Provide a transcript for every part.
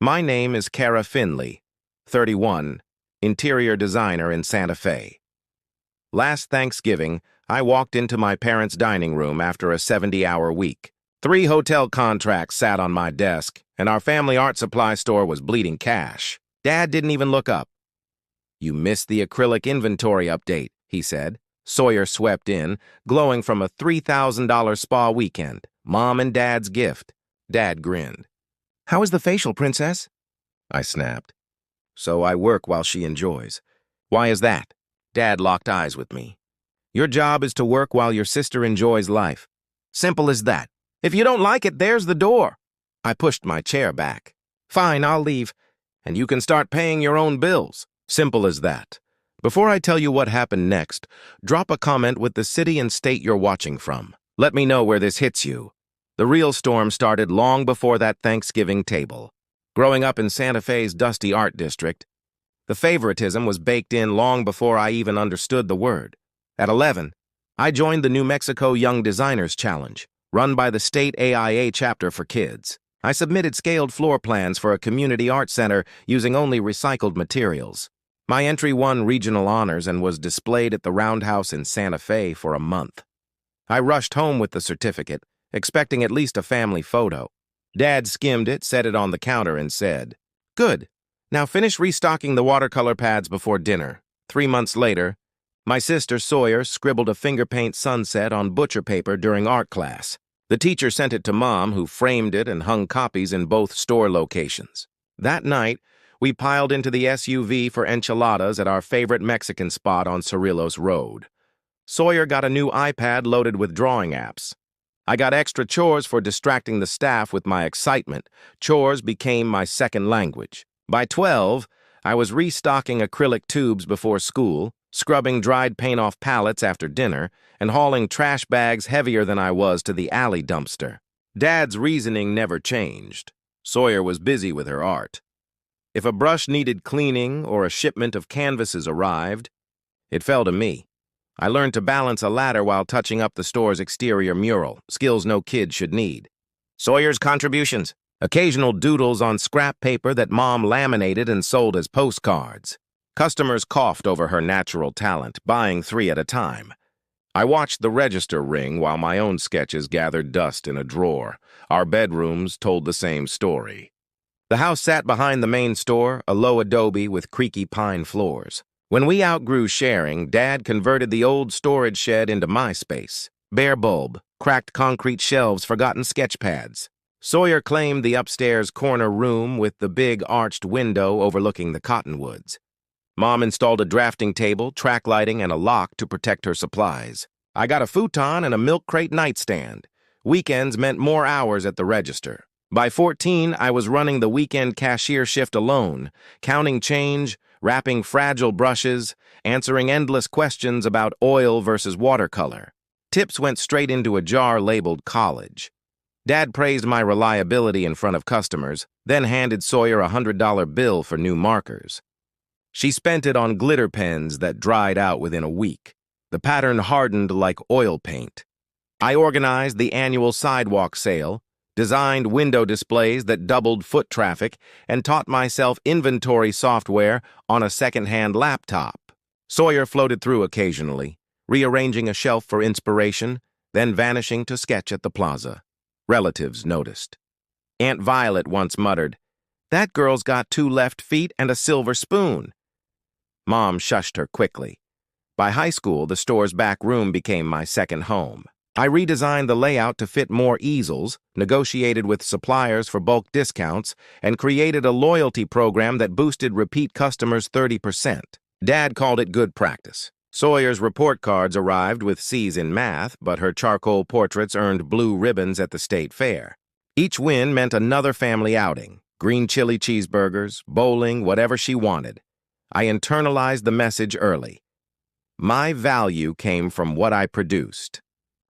My name is Kara Finley, 31, interior designer in Santa Fe. Last Thanksgiving, I walked into my parents' dining room after a 70-hour week. 3 hotel contracts sat on my desk, and our family art supply store was bleeding cash. Dad didn't even look up. "You missed the acrylic inventory update," he said. Sawyer swept in, glowing from a $3,000 spa weekend. Mom and Dad's gift. Dad grinned. "How is the facial, Princess?" I snapped. "So I work while she enjoys." "Why is that?" Dad locked eyes with me. "Your job is to work while your sister enjoys life. Simple as that. If you don't like it, there's the door." I pushed my chair back. "Fine, I'll leave. And you can start paying your own bills." Simple as that. Before I tell you what happened next, drop a comment with the city and state you're watching from. Let me know where this hits you. The real storm started long before that Thanksgiving table. Growing up in Santa Fe's dusty art district, the favoritism was baked in long before I even understood the word. At 11, I joined the New Mexico Young Designers Challenge, run by the state AIA chapter for kids. I submitted scaled floor plans for a community art center using only recycled materials. My entry won regional honors and was displayed at the Roundhouse in Santa Fe for a month. I rushed home with the certificate, expecting at least a family photo. Dad skimmed it, set it on the counter, and said, "Good. Now finish restocking the watercolor pads before dinner." 3 months later, my sister Sawyer scribbled a finger paint sunset on butcher paper during art class. The teacher sent it to Mom, who framed it and hung copies in both store locations. That night, we piled into the SUV for enchiladas at our favorite Mexican spot on Cerrillos Road. Sawyer got a new iPad loaded with drawing apps. I got extra chores for distracting the staff with my excitement. Chores became my second language. By 12, I was restocking acrylic tubes before school, scrubbing dried paint off pallets after dinner, and hauling trash bags heavier than I was to the alley dumpster. Dad's reasoning never changed. Sawyer was busy with her art. If a brush needed cleaning or a shipment of canvases arrived, it fell to me. I learned to balance a ladder while touching up the store's exterior mural, skills no kid should need. Sawyer's contributions, occasional doodles on scrap paper that Mom laminated and sold as postcards. Customers coughed over her natural talent, buying 3 at a time. I watched the register ring while my own sketches gathered dust in a drawer. Our bedrooms told the same story. The house sat behind the main store, a low adobe with creaky pine floors. When we outgrew sharing, Dad converted the old storage shed into my space. Bare bulb, cracked concrete shelves, forgotten sketch pads. Sawyer claimed the upstairs corner room with the big arched window overlooking the cottonwoods. Mom installed a drafting table, track lighting, and a lock to protect her supplies. I got a futon and a milk crate nightstand. Weekends meant more hours at the register. By 14, I was running the weekend cashier shift alone, counting change, wrapping fragile brushes, answering endless questions about oil versus watercolor. Tips went straight into a jar labeled college. Dad praised my reliability in front of customers, then handed Sawyer a $100 bill for new markers. She spent it on glitter pens that dried out within a week. The pattern hardened like oil paint. I organized the annual sidewalk sale, designed window displays that doubled foot traffic, and taught myself inventory software on a second-hand laptop. Sawyer floated through occasionally, rearranging a shelf for inspiration, then vanishing to sketch at the plaza. Relatives noticed. Aunt Violet once muttered, "That girl's got 2 left feet and a silver spoon." Mom shushed her quickly. By high school, the store's back room became my second home. I redesigned the layout to fit more easels, negotiated with suppliers for bulk discounts, and created a loyalty program that boosted repeat customers 30%. Dad called it good practice. Sawyer's report cards arrived with C's in math, but her charcoal portraits earned blue ribbons at the state fair. Each win meant another family outing, green chili cheeseburgers, bowling, whatever she wanted. I internalized the message early. My value came from what I produced.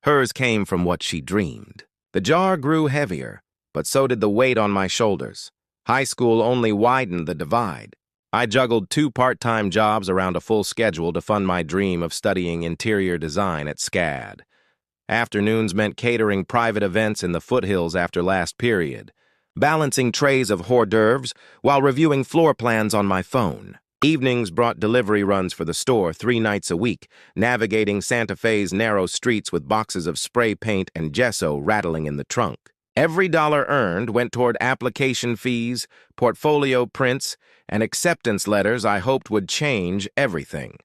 Hers came from what she dreamed. The jar grew heavier, but so did the weight on my shoulders. High school only widened the divide. I juggled 2 part-time jobs around a full schedule to fund my dream of studying interior design at SCAD. Afternoons meant catering private events in the foothills after last period. balancing trays of hors d'oeuvres while reviewing floor plans on my phone. Evenings brought delivery runs for the store 3 nights a week, navigating Santa Fe's narrow streets with boxes of spray paint and gesso rattling in the trunk. Every dollar earned went toward application fees, portfolio prints, and acceptance letters I hoped would change everything.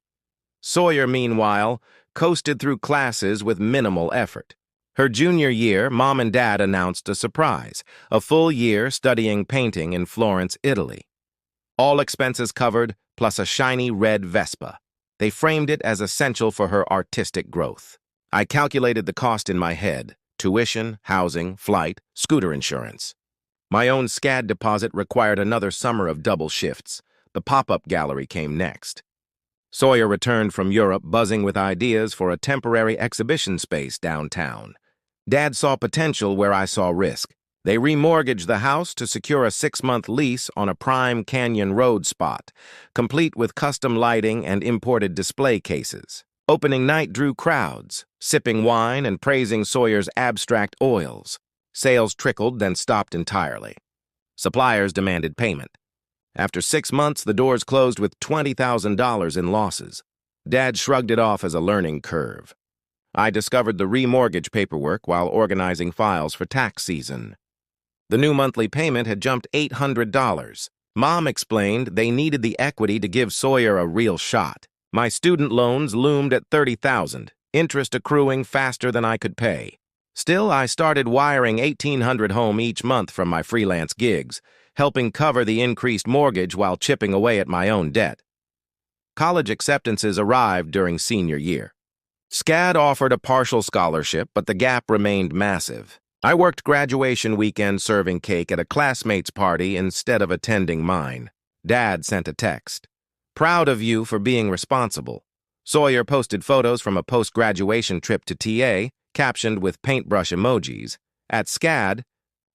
Sawyer, meanwhile, coasted through classes with minimal effort. Her junior year, Mom and Dad announced a surprise, a full year studying painting in Florence, Italy. All expenses covered, plus a shiny red Vespa. They framed it as essential for her artistic growth. I calculated the cost in my head: tuition, housing, flight, scooter insurance. My own SCAD deposit required another summer of double shifts. The pop-up gallery came next. Sawyer returned from Europe buzzing with ideas for a temporary exhibition space downtown. Dad saw potential where I saw risk. They remortgaged the house to secure a 6-month lease on a prime Canyon Road spot, complete with custom lighting and imported display cases. Opening night drew crowds, sipping wine and praising Sawyer's abstract oils. Sales trickled, then stopped entirely. Suppliers demanded payment. After 6 months, the doors closed with $20,000 in losses. Dad shrugged it off as a learning curve. I discovered the remortgage paperwork while organizing files for tax season. The new monthly payment had jumped $800. Mom explained they needed the equity to give Sawyer a real shot. My student loans loomed at $30,000, interest accruing faster than I could pay. Still, I started wiring $1,800 home each month from my freelance gigs, helping cover the increased mortgage while chipping away at my own debt. College acceptances arrived during senior year. SCAD offered a partial scholarship, but the gap remained massive. I worked graduation weekend serving cake at a classmate's party instead of attending mine. Dad sent a text. "Proud of you for being responsible." Sawyer posted photos from a post-graduation trip to TA, captioned with paintbrush emojis. At SCAD,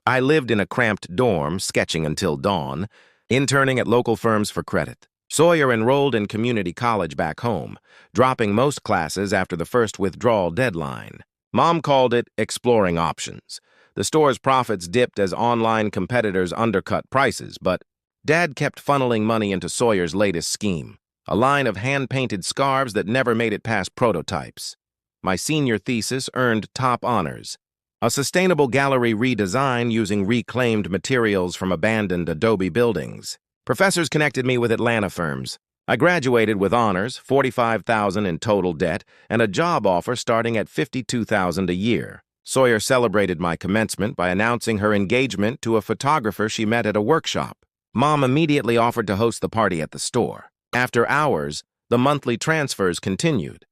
I lived in a cramped dorm, sketching until dawn, interning at local firms for credit. Sawyer enrolled in community college back home, dropping most classes after the first withdrawal deadline. Mom called it exploring options. The store's profits dipped as online competitors undercut prices, but Dad kept funneling money into Sawyer's latest scheme, a line of hand-painted scarves that never made it past prototypes. My senior thesis earned top honors. A sustainable gallery redesign using reclaimed materials from abandoned Adobe buildings. Professors connected me with Atlanta firms. I graduated with honors, $45,000 in total debt, and a job offer starting at $52,000 a year. Sawyer celebrated my commencement by announcing her engagement to a photographer she met at a workshop. Mom immediately offered to host the party at the store. After hours, the monthly transfers continued.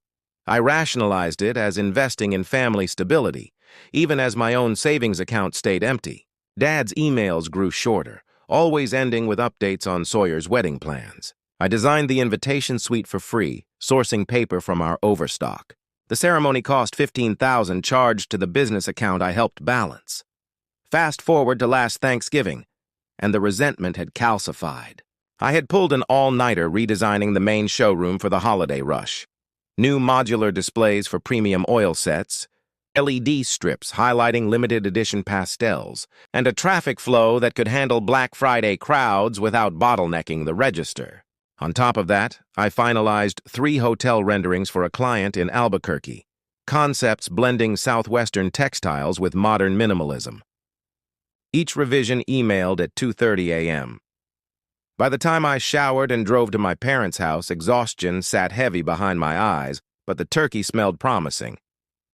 I rationalized it as investing in family stability, even as my own savings account stayed empty. Dad's emails grew shorter, always ending with updates on Sawyer's wedding plans. I designed the invitation suite for free, sourcing paper from our overstock. The ceremony cost $15,000 charged to the business account I helped balance. Fast forward to last Thanksgiving, and the resentment had calcified. I had pulled an all-nighter redesigning the main showroom for the holiday rush. New modular displays for premium oil sets, LED strips highlighting limited edition pastels, and a traffic flow that could handle Black Friday crowds without bottlenecking the register. On top of that, I finalized 3 hotel renderings for a client in Albuquerque, concepts blending Southwestern textiles with modern minimalism. Each revision emailed at 2:30 a.m. By the time I showered and drove to my parents' house, exhaustion sat heavy behind my eyes, but the turkey smelled promising.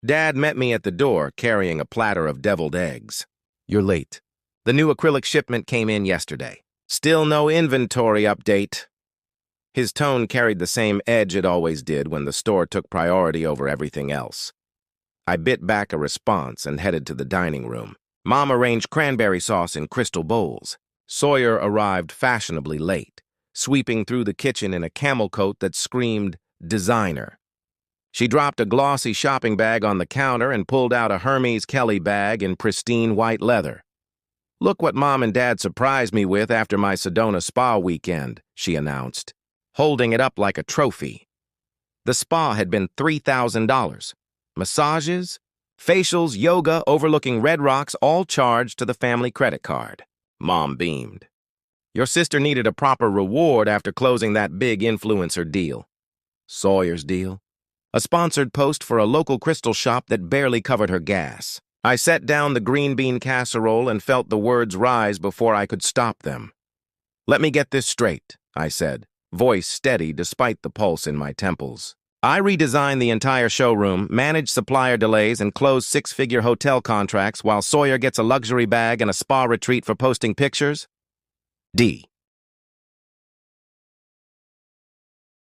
Dad met me at the door, carrying a platter of deviled eggs. "You're late. The new acrylic shipment came in yesterday. Still no inventory update." His tone carried the same edge it always did when the store took priority over everything else. I bit back a response and headed to the dining room. Mom arranged cranberry sauce in crystal bowls. Sawyer arrived fashionably late, sweeping through the kitchen in a camel coat that screamed designer. She dropped a glossy shopping bag on the counter and pulled out a Hermes Kelly bag in pristine white leather. "Look what Mom and Dad surprised me with after my Sedona spa weekend," she announced, holding it up like a trophy. The spa had been $3,000. Massages, facials, yoga overlooking Red Rocks, all charged to the family credit card. Mom beamed. Your sister needed a proper reward after closing that big influencer deal. Sawyer's deal? A sponsored post for a local crystal shop that barely covered her gas. I set down the green bean casserole and felt the words rise before I could stop them. Let me get this straight, I said, voice steady despite the pulse in my temples. I redesigned the entire showroom, managed supplier delays, and closed six-figure hotel contracts while Sawyer gets a luxury bag and a spa retreat for posting pictures? D.